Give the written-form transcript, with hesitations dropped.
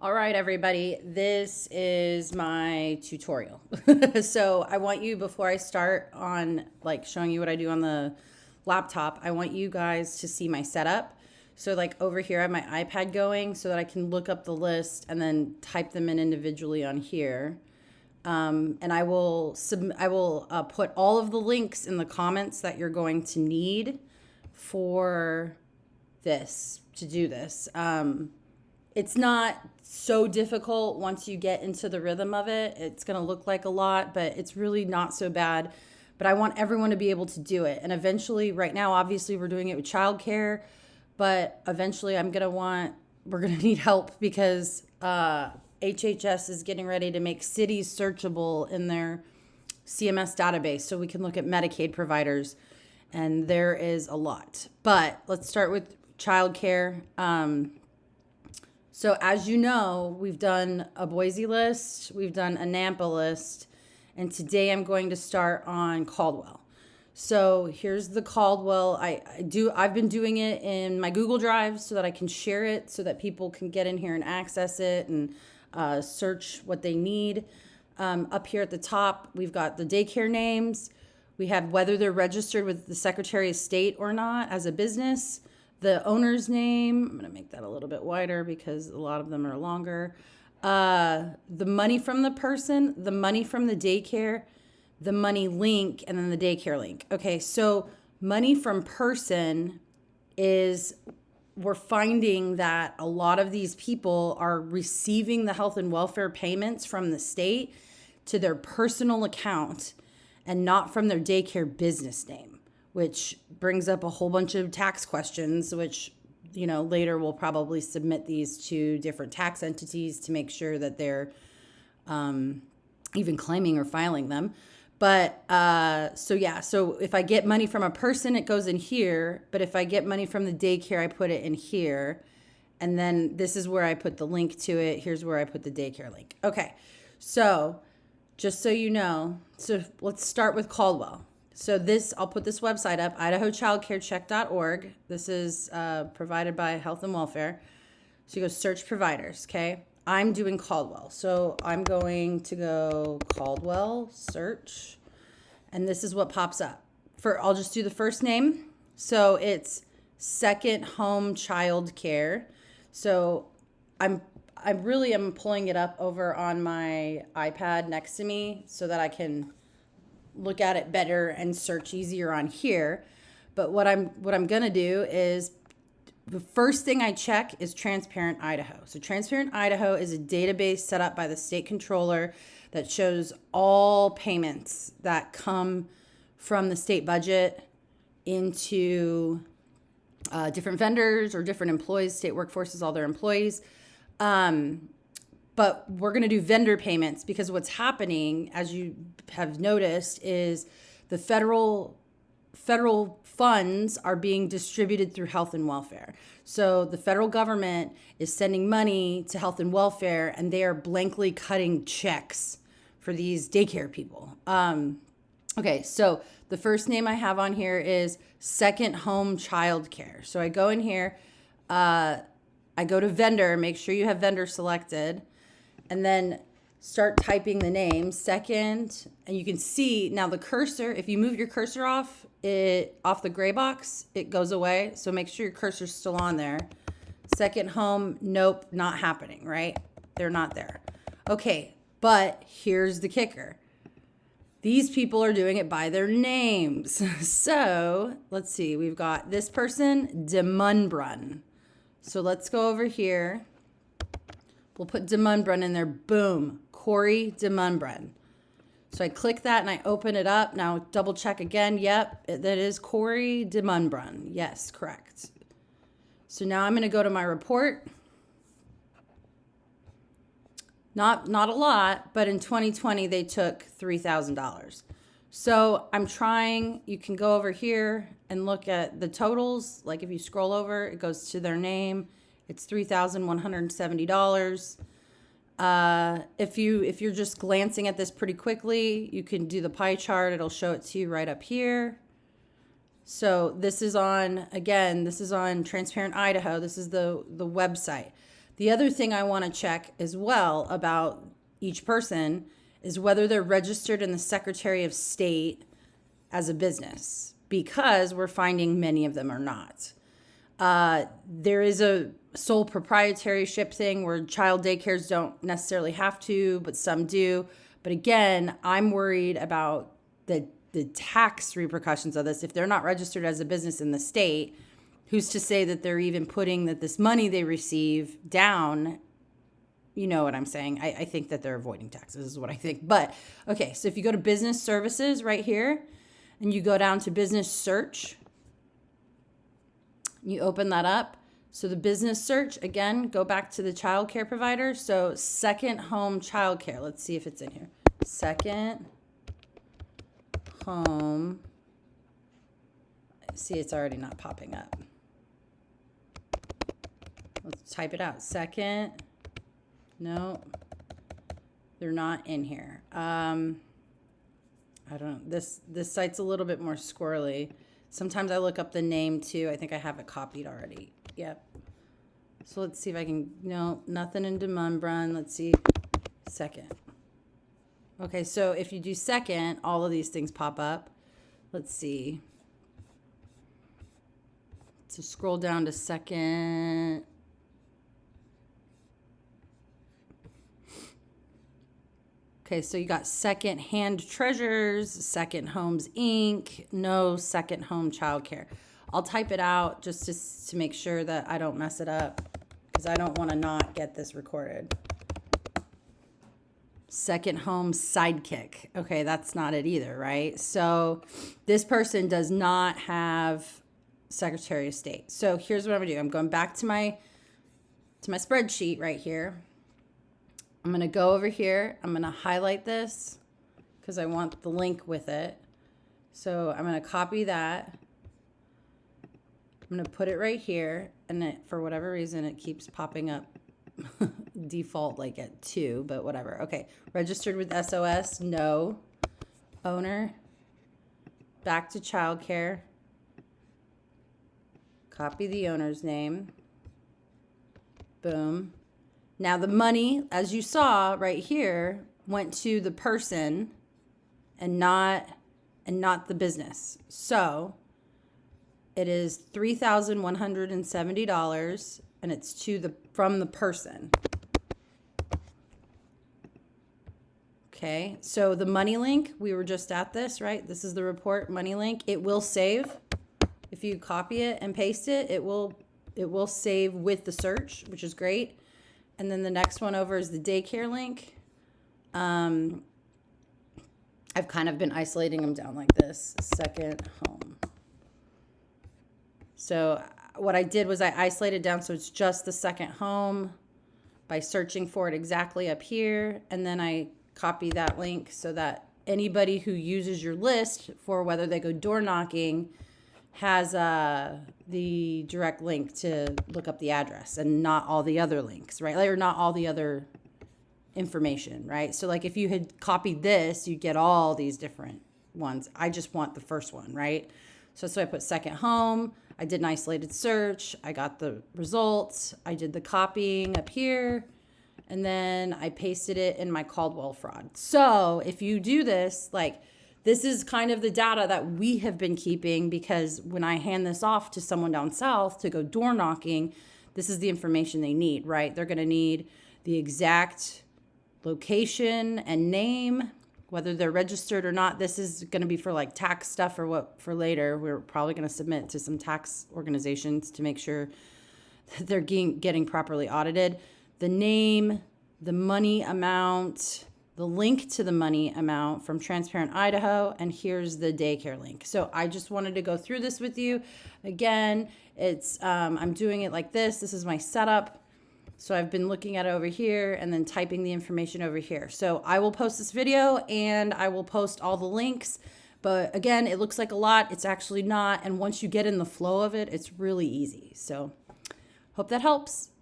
All right, everybody, this is my tutorial. So I want you, before I start on like showing you what I do on the laptop, I want you guys to see my setup. So like over here, I have my iPad going so that I can look up the list and then type them in individually on here. And I will put all of the links in the comments that you're going to need for this, to do this. It's not so difficult once you get into the rhythm of it. It's going to look like a lot, but it's really not so bad. But I want everyone to be able to do it. And eventually, right now, obviously, we're doing it with childcare, but eventually we're going to need help because HHS is getting ready to make cities searchable in their CMS database so we can look at Medicaid providers. And there is a lot. But let's start with childcare. So as you know, we've done a Boise list, we've done a Nampa list, and today I'm going to start on Caldwell. So here's the Caldwell. I've been doing it in my Google Drive so that I can share it so that people can get in here and access it and search what they need. Up here at the top, we've got the daycare names. We have whether they're registered with the Secretary of State or not as a business. The owner's name, I'm going to make that a little bit wider because a lot of them are longer. The money from the person, the money from the daycare, the money link, and then the daycare link. Okay, so money from person is, we're finding that a lot of these people are receiving the health and welfare payments from the state to their personal account and not from their daycare business name, which brings up a whole bunch of tax questions, which, later we'll probably submit these to different tax entities to make sure that they're even claiming or filing them. But so if I get money from a person, it goes in here. But if I get money from the daycare, I put it in here. And then this is where I put the link to it. Here's where I put the daycare link. Okay, so just so you know, so let's start with Caldwell. So I'll put this website up, idahochildcarecheck.org. This is provided by Health and Welfare. So you go search providers, okay? I'm doing Caldwell. So I'm going to go Caldwell, search, and this is what pops up. I'll just do the first name. So it's Second Home Child Care. So I'm pulling it up over on my iPad next to me so that I can look at it better and search easier on here. But what I'm going to do is the first thing I check is Transparent Idaho. So Transparent Idaho is a database set up by the state controller that shows all payments that come from the state budget into different vendors or different employees. State workforces, all their employees. But we're going to do vendor payments because what's happening, as you have noticed, is the federal funds are being distributed through health and welfare. So the federal government is sending money to health and welfare, and they are blankly cutting checks for these daycare people. Okay, so the first name I have on here is Second Home Child Care. So I go in here, I go to vendor, make sure you have vendor selected, and then start typing the name, second, and you can see now the cursor, if you move your cursor off the gray box, it goes away. So make sure your cursor's still on there. Second Home, nope, not happening, right? They're not there. Okay, but here's the kicker. These people are doing it by their names. So let's see, we've got this person, DeMunbrun. So let's go over here. We'll put DeMunbrun in there. Boom. Corey DeMunbrun. So I click that and I open it up. Now double check again. Yep, that is Corey DeMunbrun. Yes, correct. So now I'm going to go to my report. Not a lot, but in 2020 they took $3,000. So I'm trying, you can go over here and look at the totals. Like if you scroll over, it goes to their name. It's $3,170. If you're just glancing at this pretty quickly, you can do the pie chart. It'll show it to you right up here. So this is on Transparent Idaho. This is the website. The other thing I want to check as well about each person is whether they're registered in the Secretary of State as a business, because we're finding many of them are not. There is a sole proprietorship thing where child daycares don't necessarily have to, but some do. But again, I'm worried about the tax repercussions of this. If they're not registered as a business in the state, who's to say that they're even putting this money they receive down? You know what I'm saying? I think that they're avoiding taxes is what I think. But okay, so if you go to business services right here and you go down to business search, you open that up. So the business search, again, go back to the child care provider. So second home child care. Let's see if it's in here. Second home. See, it's already not popping up. Let's type it out. Second. No, they're not in here. I don't know. This site's a little bit more squirrely. Sometimes I look up the name too. I think I have it copied already. Yep. So let's see if I can, no, nothing in Demunbrun. Let's see. Second. Okay, so if you do second, all of these things pop up. Let's see. So scroll down to second. Okay, so you got Second Hand Treasures, Second Homes Inc., no Second Home Childcare. I'll type it out just to make sure that I don't mess it up, because I don't want to not get this recorded. Second Home Sidekick. Okay, that's not it either, right? So this person does not have Secretary of State. So here's what I'm going to do. I'm going back to my spreadsheet right here. I'm going to go over here. I'm going to highlight this because I want the link with it. So I'm going to copy that. I'm going to put it right here. And for whatever reason, it keeps popping up default like at 2, but whatever. Okay. Registered with SOS. No. Owner. Back to childcare. Copy the owner's name. Boom. Now the money, as you saw right here, went to the person and not the business. So it is $3,170, and it's from the person. Okay, so the money link, we were just at this, right? This is the report money link. It will save. If you copy it and paste it, it will save with the search, which is great. And then the next one over is the daycare link. I've kind of been isolating them down like this. Second home. So what I did was I isolated down so it's just the second home by searching for it exactly up here. And then I copy that link so that anybody who uses your list for whether they go door knocking has the direct link to look up the address and not all the other links, right? Or not all the other information, right? So like if you had copied this, you get all these different ones. I just want the first one, right? So I put second home. I did an isolated search. I got the results. I did the copying up here. And then I pasted it in my Caldwell fraud. So if you do this, like, this is kind of the data that we have been keeping, because when I hand this off to someone down south to go door knocking, this is the information they need, right? They're going to need the exact location and name, whether they're registered or not. This is going to be for like tax stuff or what for later. We're probably going to submit to some tax organizations to make sure that they're getting properly audited. The name, the money amount, the link to the money amount from Transparent Idaho, and here's the daycare link. So I just wanted to go through this with you. Again, it's I'm doing it like this. This is my setup. So I've been looking at it over here and then typing the information over here. So I will post this video and I will post all the links. But again, it looks like a lot. It's actually not. And once you get in the flow of it, it's really easy. So hope that helps.